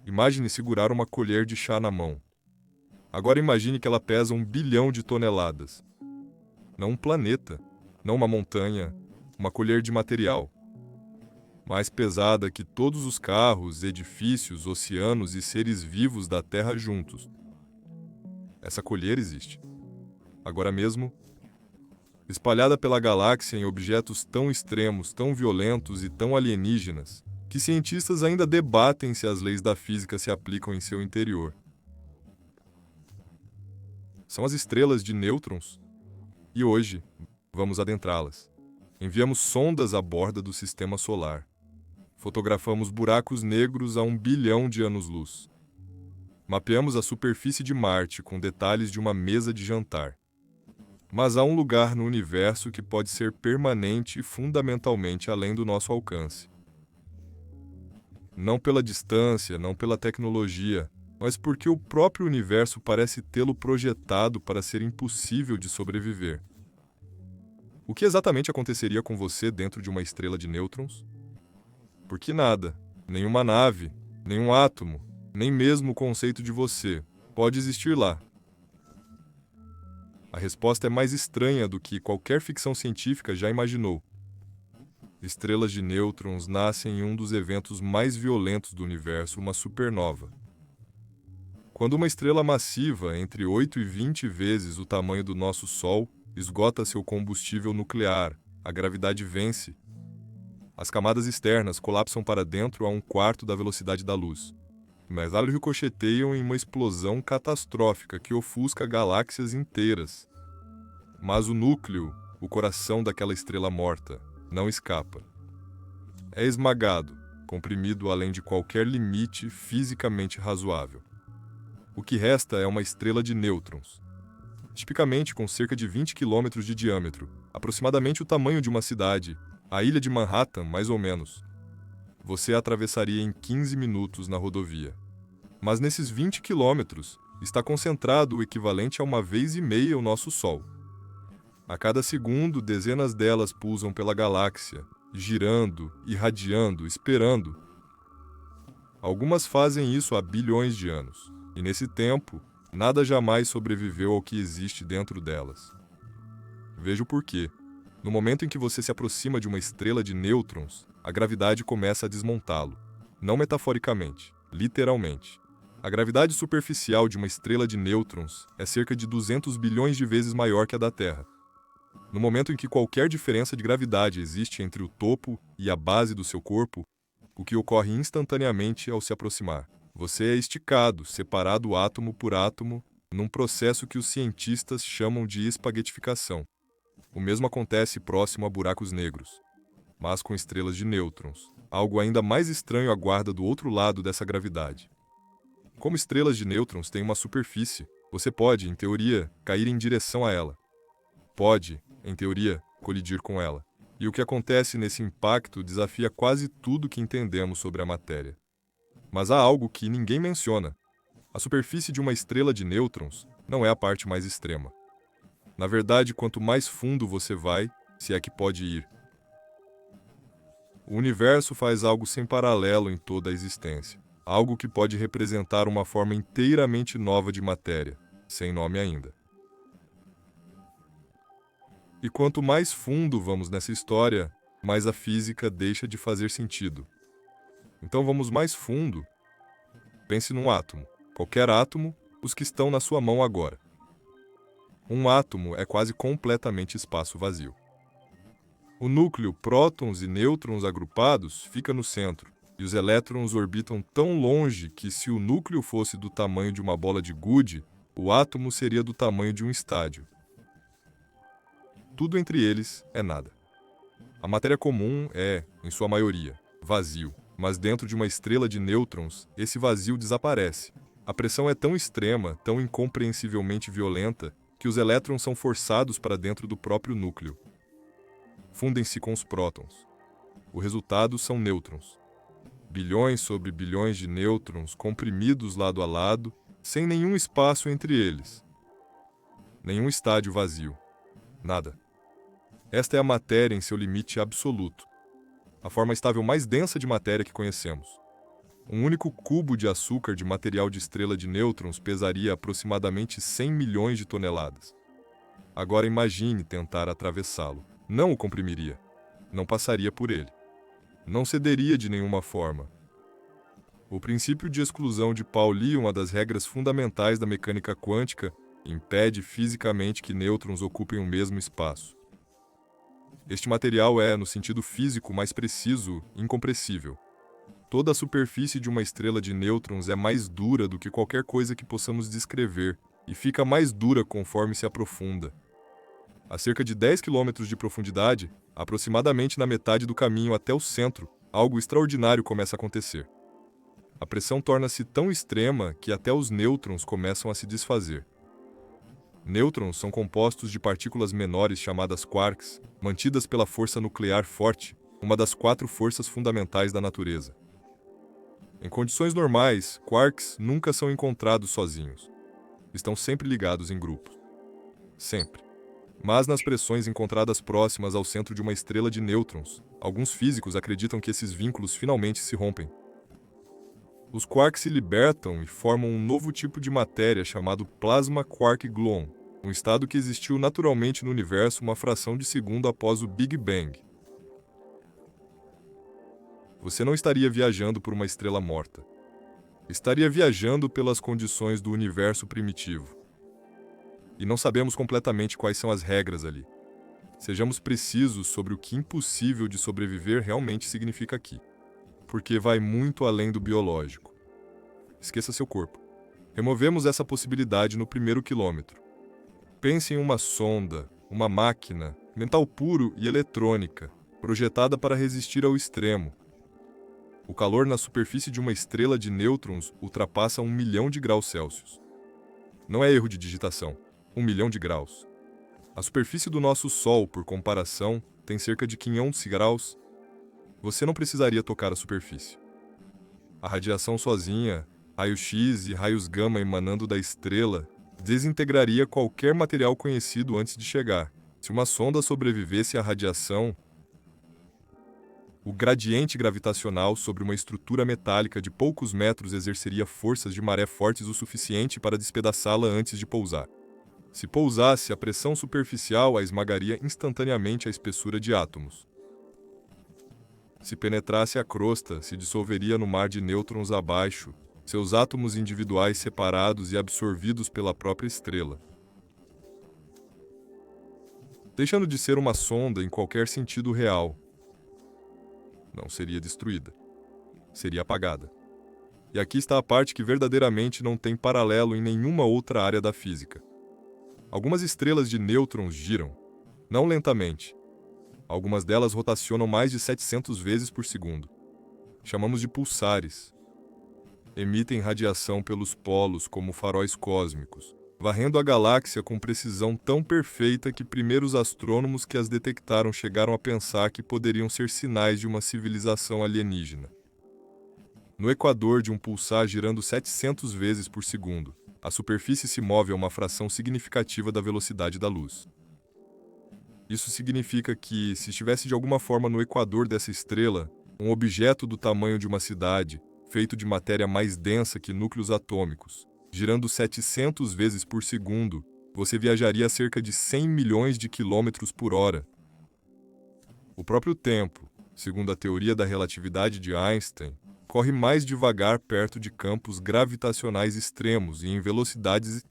Imagine segurar uma colher de chá na mão. Agora imagine que ela pesa 1 bilhão de toneladas. Não um planeta, não uma montanha, uma colher de material. Mais pesada que todos os carros, edifícios, oceanos e seres vivos da Terra juntos. Essa colher existe. Agora mesmo, espalhada pela galáxia em objetos tão extremos, tão violentos e tão alienígenas, que cientistas ainda debatem se as leis da física se aplicam em seu interior. São as estrelas de nêutrons. E hoje, vamos adentrá-las. Enviamos sondas à borda do Sistema Solar. Fotografamos buracos negros a 1 bilhão de anos-luz. Mapeamos a superfície de Marte com detalhes de uma mesa de jantar. Mas há um lugar no universo que pode ser permanente e fundamentalmente além do nosso alcance. Não pela distância, não pela tecnologia, mas porque o próprio universo parece tê-lo projetado para ser impossível de sobreviver. O que exatamente aconteceria com você dentro de uma estrela de nêutrons? Porque nada, nenhuma nave, nenhum átomo, nem mesmo o conceito de você, pode existir lá. A resposta é mais estranha do que qualquer ficção científica já imaginou. Estrelas de nêutrons nascem em um dos eventos mais violentos do universo, uma supernova. Quando uma estrela massiva, entre 8 e 20 vezes o tamanho do nosso Sol, esgota seu combustível nuclear, a gravidade vence. As camadas externas colapsam para dentro a 1/4 da velocidade da luz. Mas elas ricocheteiam em uma explosão catastrófica que ofusca galáxias inteiras. Mas o núcleo, o coração daquela estrela morta, não escapa. É esmagado, comprimido além de qualquer limite fisicamente razoável. O que resta é uma estrela de nêutrons, tipicamente com cerca de 20 quilômetros de diâmetro, aproximadamente o tamanho de uma cidade, a ilha de Manhattan, mais ou menos. Você a atravessaria em 15 minutos na rodovia. Mas nesses 20 quilômetros está concentrado o equivalente a 1,5 vezes o nosso Sol. A cada segundo, dezenas delas pulsam pela galáxia, girando, irradiando, esperando. Algumas fazem isso há bilhões de anos, e nesse tempo, nada jamais sobreviveu ao que existe dentro delas. Veja o porquê. No momento em que você se aproxima de uma estrela de nêutrons, a gravidade começa a desmontá-lo. Não metaforicamente, literalmente. A gravidade superficial de uma estrela de nêutrons é cerca de 200 bilhões de vezes maior que a da Terra. No momento em que qualquer diferença de gravidade existe entre o topo e a base do seu corpo, o que ocorre instantaneamente ao se aproximar. Você é esticado, separado átomo por átomo, num processo que os cientistas chamam de espaguetificação. O mesmo acontece próximo a buracos negros, mas com estrelas de nêutrons. Algo ainda mais estranho aguarda do outro lado dessa gravidade. Como estrelas de nêutrons têm uma superfície, você pode, em teoria, cair em direção a ela. Pode, em teoria, colidir com ela. E o que acontece nesse impacto desafia quase tudo que entendemos sobre a matéria. Mas há algo que ninguém menciona. A superfície de uma estrela de nêutrons não é a parte mais extrema. Na verdade, quanto mais fundo você vai, se é que pode ir. O universo faz algo sem paralelo em toda a existência. Algo que pode representar uma forma inteiramente nova de matéria, sem nome ainda. E quanto mais fundo vamos nessa história, mais a física deixa de fazer sentido. Então vamos mais fundo. Pense num átomo. Qualquer átomo, os que estão na sua mão agora. Um átomo é quase completamente espaço vazio. O núcleo, prótons e nêutrons agrupados, fica no centro, e os elétrons orbitam tão longe que, se o núcleo fosse do tamanho de uma bola de gude, o átomo seria do tamanho de um estádio. Tudo entre eles é nada. A matéria comum é, em sua maioria, vazio, mas dentro de uma estrela de nêutrons, esse vazio desaparece. A pressão é tão extrema, tão incompreensivelmente violenta, que os elétrons são forçados para dentro do próprio núcleo. Fundem-se com os prótons. O resultado são nêutrons. Bilhões sobre bilhões de nêutrons comprimidos lado a lado, sem nenhum espaço entre eles. Nenhum estádio vazio. Nada. Esta é a matéria em seu limite absoluto. A forma estável mais densa de matéria que conhecemos. Um único cubo de açúcar de material de estrela de nêutrons pesaria aproximadamente 100 milhões de toneladas. Agora imagine tentar atravessá-lo. Não o comprimiria. Não passaria por ele. Não cederia de nenhuma forma. O princípio de exclusão de Pauli, uma das regras fundamentais da mecânica quântica, impede fisicamente que nêutrons ocupem o mesmo espaço. Este material é, no sentido físico mais preciso, incompressível. Toda a superfície de uma estrela de nêutrons é mais dura do que qualquer coisa que possamos descrever, e fica mais dura conforme se aprofunda. A cerca de 10 km de profundidade, aproximadamente na metade do caminho até o centro, algo extraordinário começa a acontecer. A pressão torna-se tão extrema que até os nêutrons começam a se desfazer. Nêutrons são compostos de partículas menores chamadas quarks, mantidas pela força nuclear forte, uma das 4 forças fundamentais da natureza. Em condições normais, quarks nunca são encontrados sozinhos. Estão sempre ligados em grupos. Sempre. Mas nas pressões encontradas próximas ao centro de uma estrela de nêutrons, alguns físicos acreditam que esses vínculos finalmente se rompem. Os quarks se libertam e formam um novo tipo de matéria chamado plasma quark-gluon, um estado que existiu naturalmente no universo uma fração de segundo após o Big Bang. Você não estaria viajando por uma estrela morta. Estaria viajando pelas condições do universo primitivo. E não sabemos completamente quais são as regras ali. Sejamos precisos sobre o que impossível de sobreviver realmente significa aqui. Porque vai muito além do biológico. Esqueça seu corpo. Removemos essa possibilidade no primeiro quilômetro. Pense em uma sonda, uma máquina, metal puro e eletrônica, projetada para resistir ao extremo. O calor na superfície de uma estrela de nêutrons ultrapassa 1 milhão de graus Celsius. Não é erro de digitação. 1 milhão de graus. A superfície do nosso Sol, por comparação, tem cerca de 500 graus. Você não precisaria tocar a superfície. A radiação sozinha, raio-x e raios gama emanando da estrela, desintegraria qualquer material conhecido antes de chegar. Se uma sonda sobrevivesse à radiação, o gradiente gravitacional sobre uma estrutura metálica de poucos metros exerceria forças de maré fortes o suficiente para despedaçá-la antes de pousar. Se pousasse, a pressão superficial a esmagaria instantaneamente à espessura de átomos. Se penetrasse a crosta, se dissolveria no mar de nêutrons abaixo, seus átomos individuais separados e absorvidos pela própria estrela. Deixando de ser uma sonda em qualquer sentido real. Não seria destruída. Seria apagada. E aqui está a parte que verdadeiramente não tem paralelo em nenhuma outra área da física. Algumas estrelas de nêutrons giram, não lentamente. Algumas delas rotacionam mais de 700 vezes por segundo. Chamamos de pulsares. Emitem radiação pelos polos como faróis cósmicos, varrendo a galáxia com precisão tão perfeita que primeiros astrônomos que as detectaram chegaram a pensar que poderiam ser sinais de uma civilização alienígena. No equador de um pulsar girando 700 vezes por segundo, a superfície se move a uma fração significativa da velocidade da luz. Isso significa que, se estivesse de alguma forma no equador dessa estrela, um objeto do tamanho de uma cidade, feito de matéria mais densa que núcleos atômicos, girando 700 vezes por segundo, você viajaria a cerca de 100 milhões de quilômetros por hora. O próprio tempo, segundo a teoria da relatividade de Einstein, corre mais devagar perto de campos gravitacionais extremos e em velocidades.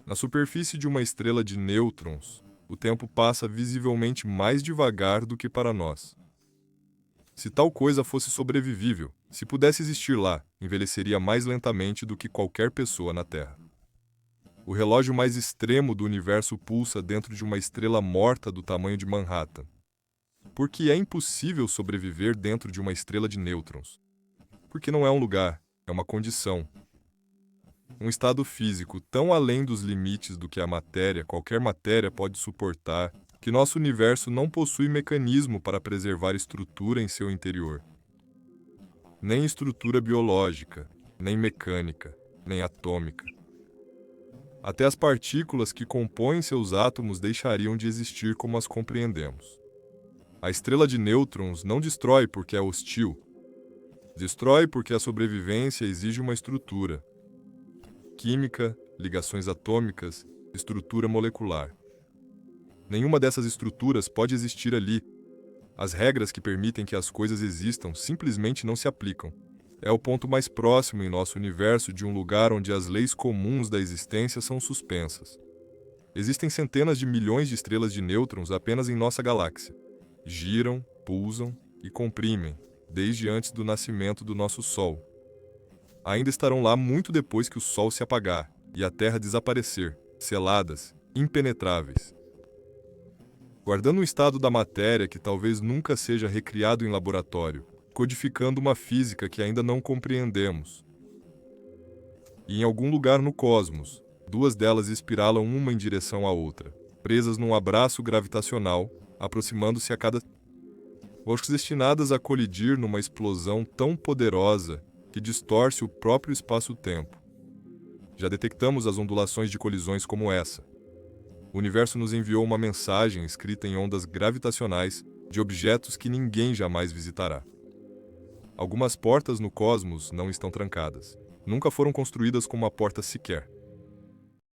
Na superfície de uma estrela de nêutrons, o tempo passa visivelmente mais devagar do que para nós. Se tal coisa fosse sobrevivível, se pudesse existir lá, envelheceria mais lentamente do que qualquer pessoa na Terra. O relógio mais extremo do universo pulsa dentro de uma estrela morta do tamanho de Manhattan. Porque é impossível sobreviver dentro de uma estrela de nêutrons. Porque não é um lugar, é uma condição. Um estado físico tão além dos limites do que a matéria, qualquer matéria, pode suportar, que nosso universo não possui mecanismo para preservar estrutura em seu interior. Nem estrutura biológica, nem mecânica, nem atômica. Até as partículas que compõem seus átomos deixariam de existir como as compreendemos. A estrela de nêutrons não destrói porque é hostil. Destrói porque a sobrevivência exige uma estrutura: química, ligações atômicas, estrutura molecular. Nenhuma dessas estruturas pode existir ali. As regras que permitem que as coisas existam simplesmente não se aplicam. É o ponto mais próximo em nosso universo de um lugar onde as leis comuns da existência são suspensas. Existem centenas de milhões de estrelas de nêutrons apenas em nossa galáxia. Giram, pulsam e comprimem, desde antes do nascimento do nosso Sol. Ainda estarão lá muito depois que o Sol se apagar e a Terra desaparecer, seladas, impenetráveis. Guardando um estado da matéria que talvez nunca seja recriado em laboratório, codificando uma física que ainda não compreendemos. E em algum lugar no cosmos, duas delas espiralam uma em direção à outra, presas num abraço gravitacional, aproximando-se a cada destinadas a colidir numa explosão tão poderosa que distorce o próprio espaço-tempo. Já detectamos as ondulações de colisões como essa. O universo nos enviou uma mensagem escrita em ondas gravitacionais de objetos que ninguém jamais visitará. Algumas portas no cosmos não estão trancadas. Nunca foram construídas com uma porta sequer.